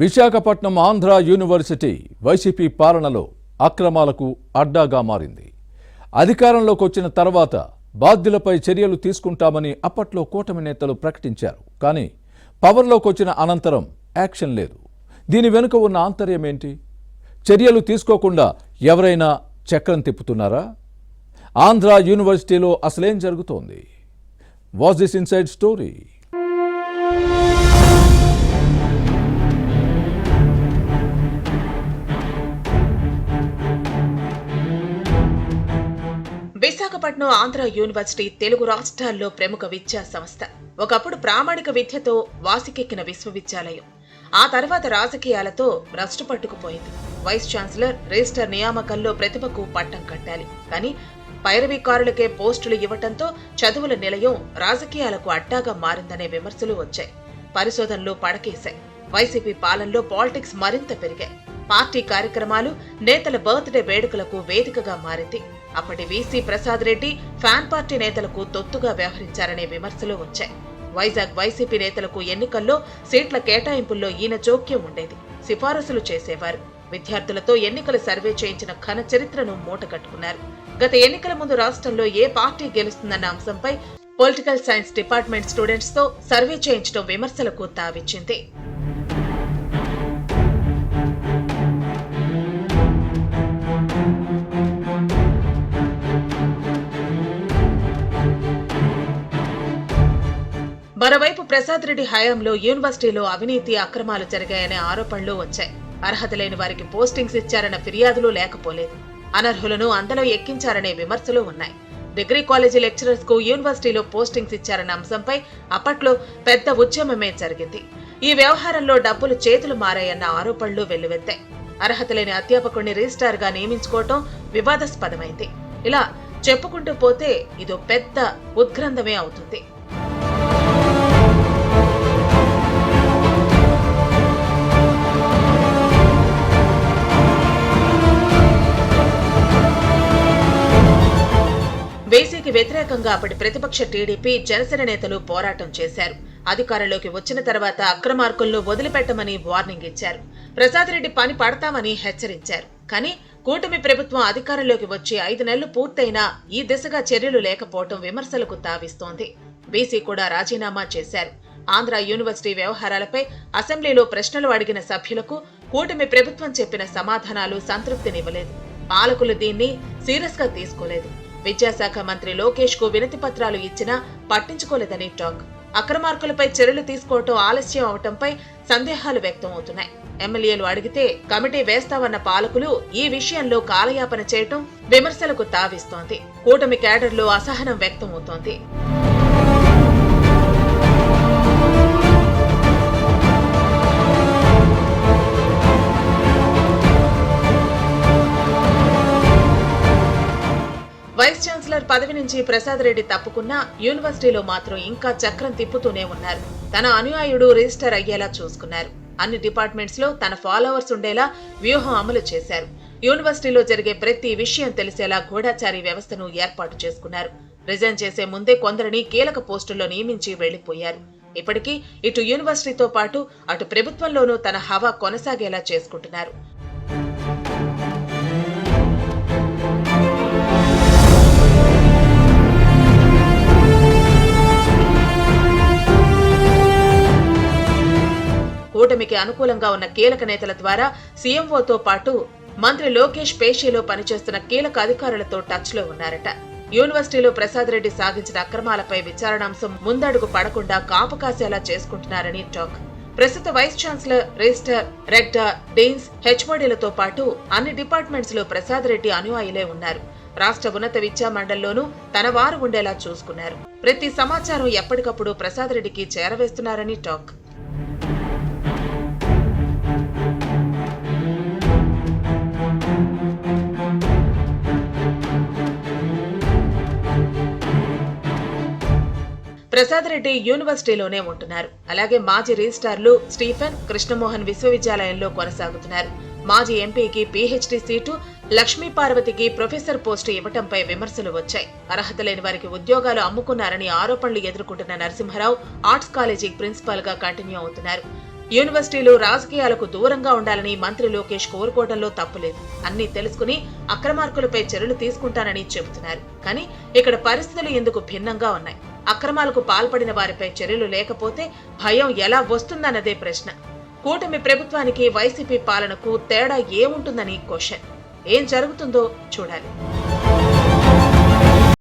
Visakhapatnam Andhra university YCP పాలనలో అక్రమాలకు అడ్డాగా మారింది. అధికారంలోకి వచ్చిన తర్వాత బాధ్యులపై చర్యలు తీసుకుంటామని అప్పట్లో కూటమి నేతలు ప్రకటించారు. కానీ పవర్లోకి వచ్చిన అనంతరం యాక్షన్ లేదు. దీని వెనుక ఉన్న ఆంతర్యం ఏంటి? చర్యలు తీసుకోకుండా ఎవరైనా చక్రం తిప్పుతున్నారా? ఆంధ్ర యూనివర్సిటీలో అసలేం జరుగుతోంది? Was this inside story? Visakhapatnam Andhra university Telugu రాష్ట్రాల్లో ప్రముఖ విద్యా సంస్థ. ఒకప్పుడు ప్రామాణిక విద్యతో వాసికెక్కిన విశ్వవిద్యాలయం ఆ తర్వాత రాజకీయాలతో భ్రష్టు పట్టుకుపోయింది. వైస్ ఛాన్సలర్, రిజిస్టర్ నియామకంలో ప్రతిభకు పట్టం కట్టాలి. కానీ పైరవీకారులకే పోస్టులు ఇవ్వటంతో చదువుల నిలయం రాజకీయాలకు అడ్డాగా మారిందనే విమర్శలు వచ్చాయి. పరిశోధనలు పడకేశాయి. వైసీపీ పాలనలో పాలిటిక్స్ మరింత పెరిగాయి. పార్టీ కార్యక్రమాలు, నేతల బర్త్డే వేడుకలకు వేదికగా మారింది. అప్పటి VC Prasad Reddy fan party నేతలకు తొత్తుగా వ్యవహరించారనే విమర్శలు వచ్చాయి. వైజాగ్ వైసీపీ నేతలకు ఎన్నికల్లో సీట్ల కేటాయింపుల్లో ఈయన జోక్యం ఉండేది. సిఫారసులు చేసేవారు. విద్యార్థులతో ఎన్నికల సర్వే చేయించిన ఘన చరిత్రను మూటగట్టుకున్నారు. గత ఎన్నికల ముందు రాష్ట్రంలో ఏ పార్టీ గెలుస్తుందన్న అంశంపై పొలిటికల్ సైన్స్ డిపార్ట్మెంట్ స్టూడెంట్స్ తో సర్వే చేయించడం విమర్శలకు తావిచ్చింది. మరోవైపు ప్రసాద్ రెడ్డి హయాంలో యూనివర్సిటీలో అవినీతి, అక్రమాలు జరిగాయనే ఆరోపణలు వచ్చాయి. అర్హత లేని వారికి పోస్టింగ్స్ ఇచ్చారన్న ఫిర్యాదులు లేకపోలేదు. అనర్హులను అందులో ఎక్కించారనే విమర్శలు ఉన్నాయి. డిగ్రీ కాలేజీ లెక్చరర్స్ కు యూనివర్సిటీలో పోస్టింగ్స్ ఇచ్చారన్న అంశంపై అప్పట్లో పెద్ద ఉద్యమమే జరిగింది. ఈ వ్యవహారంలో డబ్బులు చేతులు మారాయన్న ఆరోపణలు వెల్లువెత్తాయి. అర్హత లేని అధ్యాపకుడిని రిజిస్ట్రార్ గా నియమించుకోవటం వివాదాస్పదమైంది. ఇలా చెప్పుకుంటూ పోతే ఇదో పెద్ద ఉద్గ్రంథమే అవుతుంది. వీసీకి వ్యతిరేకంగా అప్పటి ప్రతిపక్ష టీడీపీ, జనసేన నేతలు పోరాటం చేశారు. అధికారంలోకి వచ్చిన తర్వాత అక్రమార్కులను వదిలిపెట్టమని వార్నింగ్ ఇచ్చారు. ప్రసాద్ రెడ్డి పని పడతామని హెచ్చరించారు. కానీ కూటమి ప్రభుత్వం అధికారంలోకి వచ్చి 5 నెలలు పూర్తయినా ఈ దిశగా చర్యలు లేకపోవడం విమర్శలకు తావిస్తోంది. వీసీ కూడా రాజీనామా చేశారు. ఆంధ్ర యూనివర్సిటీ వ్యవహారాలపై అసెంబ్లీలో ప్రశ్నలు అడిగిన సభ్యులకు కూటమి ప్రభుత్వం చెప్పిన సమాధానాలు సంతృప్తినివ్వలేదు. పాలకులు దీన్ని సీరియస్ గా తీసుకోలేదు. విద్యాశాఖ మంత్రి లోకేష్ కు వినతి పత్రాలు ఇచ్చినా పట్టించుకోలేదని టాక్. అక్రమార్కులపై చర్యలు తీసుకోవటం ఆలస్యం అవటంపై సందేహాలు వ్యక్తం అవుతున్నాయి. ఎమ్మెల్యేలు అడిగితే కమిటీ వేస్తావన్న పాలకులు ఈ విషయంలో కాలయాపన చేయటం విమర్శలకు తావిస్తోంది. కూటమి క్యాడర్లో అసహనం వ్యక్తం అవుతోంది. వైస్ ఛాన్సలర్ పదవి నుంచి ప్రసాద్ రెడ్డి తప్పుకున్నా యూనివర్సిటీలో మాత్రం ఇంకా చక్రం తిప్పుతూనే ఉన్నారు. తన అనుయాయుడు రిజిస్టర్ అయ్యేలా చూసుకున్నారు. అన్ని డిపార్ట్మెంట్స్ లో తన ఫాలోవర్స్ ఉండేలా వ్యూహం అమలు చేశారు. యూనివర్సిటీలో జరిగే ప్రతి విషయం తెలిసేలా గూఢచారి వ్యవస్థను ఏర్పాటు చేసుకున్నారు. రిజైన్ చేసే ముందే కొందరిని కీలక పోస్టుల్లో నియమించి వెళ్లిపోయారు. ఇప్పటికీ ఇటు యూనివర్సిటీతో పాటు అటు ప్రభుత్వంలోనూ తన హవా కొనసాగేలా చేసుకుంటున్నారు. కూటమికి అనుకూలంగా ఉన్న కీలక నేతల ద్వారా సీఎంఓతో పాటు మంత్రి లోకేష్ పేషీలో పనిచేస్తున్న కీలక అధికారులతో టచ్ లో ఉన్నారట. యూనివర్సిటీలో ప్రసాద్ రెడ్డి సాగించిన అక్రమాలపై విచారణాంశం ముందడుగు పడకుండా కాపు కాసేలా చేసుకుంటున్నారని టాక్. ప్రస్తుత vice chancellor, registrar, rector, deans, హెచ్ఓడీలతో పాటు అన్ని డిపార్ట్మెంట్స్ లో ప్రసాద్ రెడ్డి అనుయాయులే ఉన్నారు. రాష్ట్ర ఉన్నత విద్యా మండలిలోనూ తన వారు ఉండేలా చూసుకున్నారు. ప్రతి సమాచారం ఎప్పటికప్పుడు ప్రసాద్ రెడ్డికి చేరవేస్తున్నారని టాక్. ప్రసాద్ రెడ్డి యూనివర్సిటీలోనే ఉంటున్నారు. అలాగే మాజీ రిజిస్ట్రార్లు స్టీఫెన్, కృష్ణమోహన్ విశ్వవిద్యాలయంలో కొనసాగుతున్నారు. మాజీ ఎంపీకి పీహెచ్డీ సీటు, లక్ష్మీ పార్వతికి ప్రొఫెసర్ పోస్టు ఇవ్వటంపై విమర్శలు వచ్చాయి. అర్హత లేని వారికి ఉద్యోగాలు అమ్ముకున్నారని ఆరోపణలు ఎదుర్కొంటున్న నరసింహారావు ఆర్ట్స్ కాలేజీ ప్రిన్సిపాల్ గా కంటిన్యూ అవుతున్నారు. యూనివర్సిటీలు రాజకీయాలకు దూరంగా ఉండాలని మంత్రి లోకేష్ కోరుకోవడంలో తప్పులేదు. అన్నీ తెలుసుకుని అక్రమార్కులపై చర్యలు తీసుకుంటానని చెబుతున్నారు. కానీ ఇక్కడ పరిస్థితులు ఎందుకు భిన్నంగా ఉన్నాయి? అక్రమాలకు పాల్పడిన వారిపై చర్యలు లేకపోతే భయం ఎలా వస్తుందన్నదే ప్రశ్న. కూటమి ప్రభుత్వానికి వైసీపీ పాలనకు తేడా ఏముంటుందని క్వశ్చన్. ఏం జరుగుతుందో చూడాలి.